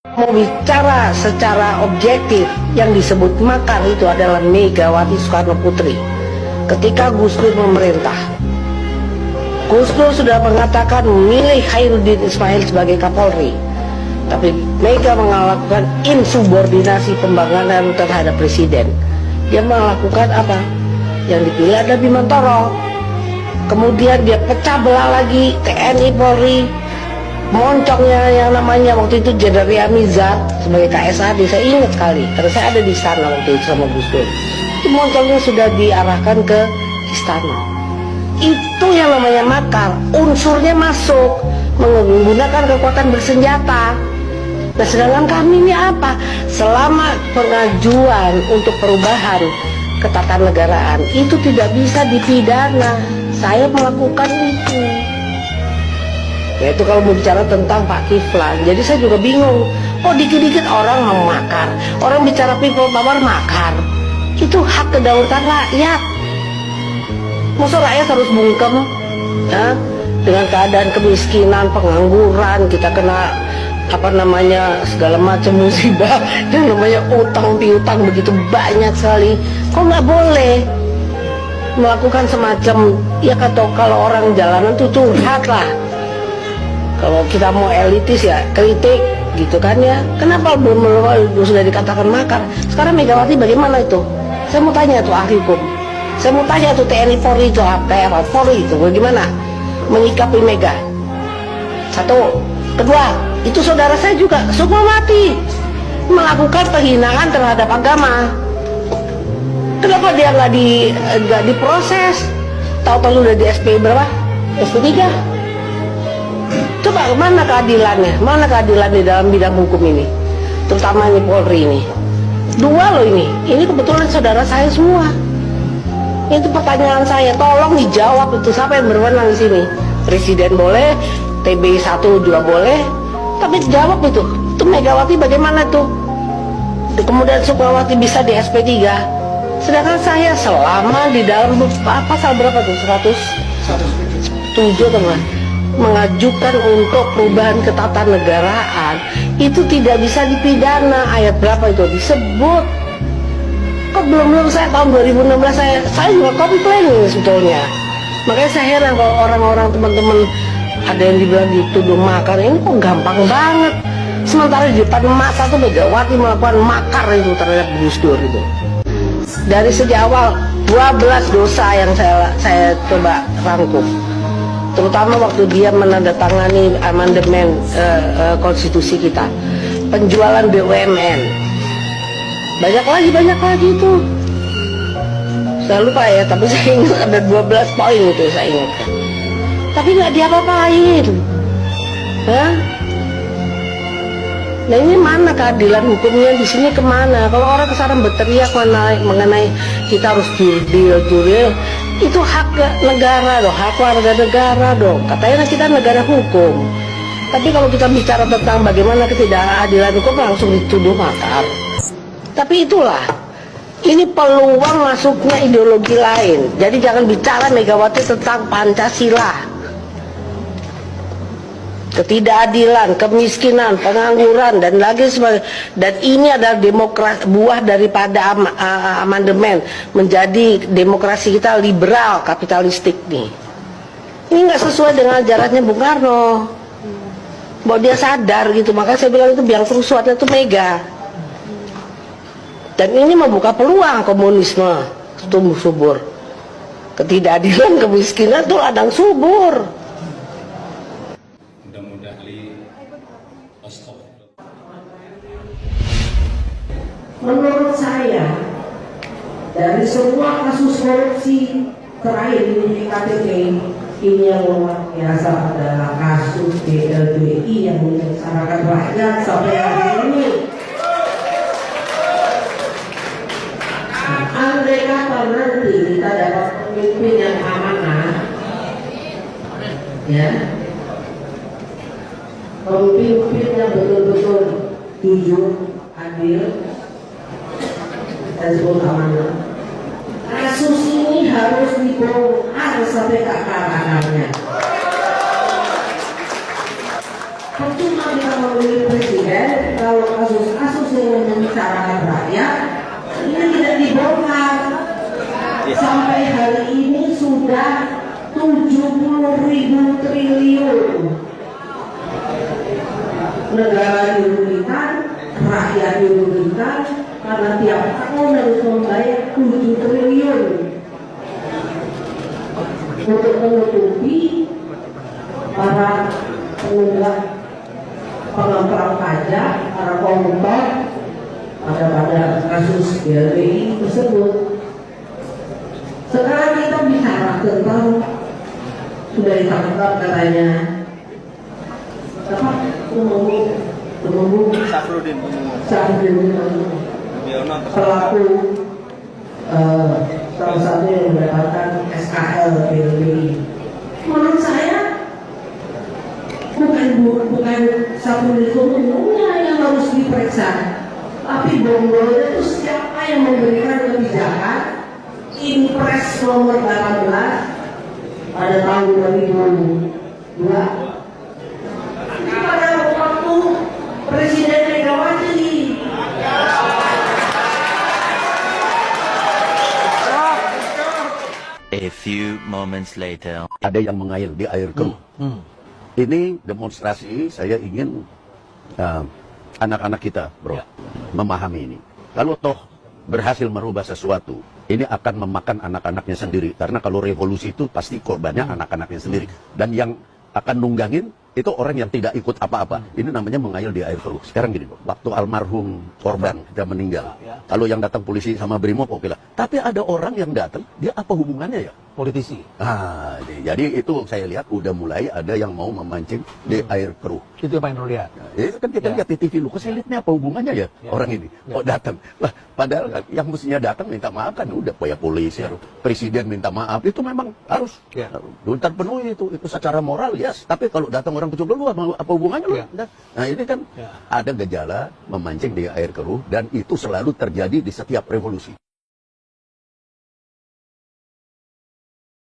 Mau bicara secara objektif, yang disebut makar itu adalah Megawati Soekarno Putri. Ketika Gus Dur memerintah, Gus Dur sudah mengatakan memilih Khairuddin Ismail sebagai Kapolri, tapi Mega melakukan insubordinasi pembangunan terhadap presiden. Dia melakukan apa? Yang dipilih ada Bimantoro. Kemudian dia pecah belah lagi TNI Polri. Moncongnya yang namanya waktu itu Jenderal Riamizat sebagai KSAD, saya ingat sekali karena saya ada di sana waktu itu sama Gus Dur. Itu moncongnya sudah diarahkan ke istana. Itu yang namanya makar, unsurnya masuk, menggunakan kekuatan bersenjata. Nah sedangkan kami ini apa? Selama pengajuan untuk perubahan ketatanegaraan itu tidak bisa dipidana. Saya melakukan itu. Yaitu kalau mau bicara tentang Pak Kiflan. Jadi saya juga bingung, kok dikit-dikit orang mau makar, orang bicara people power makar. Itu hak kedaulatan rakyat. Masa rakyat harus bungkem ya, dengan keadaan kemiskinan, pengangguran, kita kena segala macam musibah, yang namanya utang piutang begitu banyak sekali. Kok nggak boleh melakukan semacam ya, kalau orang jalanan tuh curhat lah. Kalau kita mau elitis ya kritik gitu kan ya. Kenapa belum sudah dikatakan makar? Sekarang Megawati bagaimana itu? Saya mau tanya tuh ahli hukum. Saya mau tanya tuh TNI Polri itu apa Polri itu bagaimana menyikapi Mega? Satu. Kedua, itu saudara saya juga Sukmawati melakukan penghinaan terhadap agama. Kenapa dia nggak diproses? Tahu-tahu udah di SP berapa? SP 3. Coba mana keadilannya? Mana keadilan di dalam bidang hukum ini? Terutama ini Polri ini. Dua loh ini. Ini kebetulan saudara saya semua. Itu pertanyaan saya, tolong dijawab itu. Siapa yang berwenang di sini? Presiden boleh, TB1 juga boleh. Tapi jawab itu. Itu Megawati bagaimana tuh? Kemudian Sukmawati bisa di SP3. Sedangkan saya selama di dalam pasal berapa tuh? 107 teman. Mengajukan untuk perubahan ketatanegaraan itu tidak bisa dipidana. Ayat berapa itu disebut? Kok belum saya tahun 2016 saya juga komplain sebetulnya. Makanya saya heran kalau orang-orang teman-teman ada yang dibilang dituduh makar, ini kok gampang banget. Sementara di depan mata tuh Megawati melakukan makar itu terhadap Gus Dur itu. Dari sejak awal 12 dosa yang saya coba rangkum. Terutama waktu dia menandatangani amandemen konstitusi kita, penjualan BUMN, banyak lagi itu. Saya lupa ya, tapi saya ingat ada 12 poin itu saya ingat. Tapi nggak diapa-apain. Nah ini mana keadilan hukumnya di sini kemana? Kalau orang kesana berteriak mengenai kita harus jurdil, itu hak negara dong, hak warga negara dong. Katanya kita negara hukum. Tapi kalau kita bicara tentang bagaimana ketidakadilan hukum langsung dituduh makar. Tapi itulah, ini peluang masuknya ideologi lain. Jadi jangan bicara Megawati tentang Pancasila. Ketidakadilan, kemiskinan, pengangguran dan lagi sebagainya. Dan ini adalah buah daripada amandemen menjadi demokrasi kita liberal kapitalistik nih. Ini nggak sesuai dengan ajarannya Bung Karno. Bahwa dia sadar gitu, makanya saya bilang itu biang kerusuhannya itu Mega. Dan ini membuka peluang komunisme tumbuh subur. Ketidakadilan, kemiskinan itu ladang subur. Menurut saya, dari semua kasus korupsi terakhir ini KTP, ini yang luar biasa adalah kasus BLBI yang menyengsarakan rakyat sampai hari ini. Andai kata nanti kita dapat pemimpin yang amanah, ya, pemimpin yang betul-betul jujur, adil, dan sebut amanah. Kasus ini harus dibongkar sampai ke akar-akarnya. Percuma kita memilih presiden kalau kasus-kasus yang membicarakan rakyat ini tidak dibongkar. Sampai hari ini sudah 70.000 triliun. Negara dirugikan, rakyat dirugikan, karena tiap tahun harus membayar 7 triliun untuk menutupi para penunggak pengemplang pajak, para koruptor pada kasus BLBI tersebut. Sekarang kita bicara tentang sudah ditangkap katanya apa? Tumenggung Safrudin pelaku salah satu yang mendapatkan SKL BLBI. Menurut saya bukan Safrudin Tumenggung yang harus diperiksa, tapi bonggolnya itu siapa yang memberikan kebijakan Impres nomor 18 pada tahun 2002 pada waktu Presiden Megawati. A few moments later. Ada yang mengail di air keruh. Ini demonstrasi, saya ingin anak-anak kita, bro, memahami ini. Kalau toh berhasil merubah sesuatu, ini akan memakan anak-anaknya sendiri. Karena kalau revolusi itu pasti korbannya anak-anaknya sendiri. Dan yang akan nunggangin itu orang yang tidak ikut apa-apa. Ini namanya mengayal di air keruh. Sekarang gini, bro, waktu almarhum korban sudah meninggal, kalau yang datang polisi sama Brimob, oke lah. Tapi ada orang yang datang, dia apa hubungannya ya? Politisi. Jadi itu saya lihat udah mulai ada yang mau memancing di air keruh. Itu yang paling lihat. Itu kan kita lihat di TV lu, kok saya lihatnya apa hubungannya ya orang ini? Kok datang? Lah, padahal kan yang mestinya datang minta maaf kan udah ya polisi, presiden minta maaf, itu memang harus tuntutan penuhi itu secara moral yes. Tapi kalau datang orang kecil dulu apa hubungannya lu? Nah ini kan ada gejala memancing di air keruh dan itu selalu terjadi di setiap revolusi.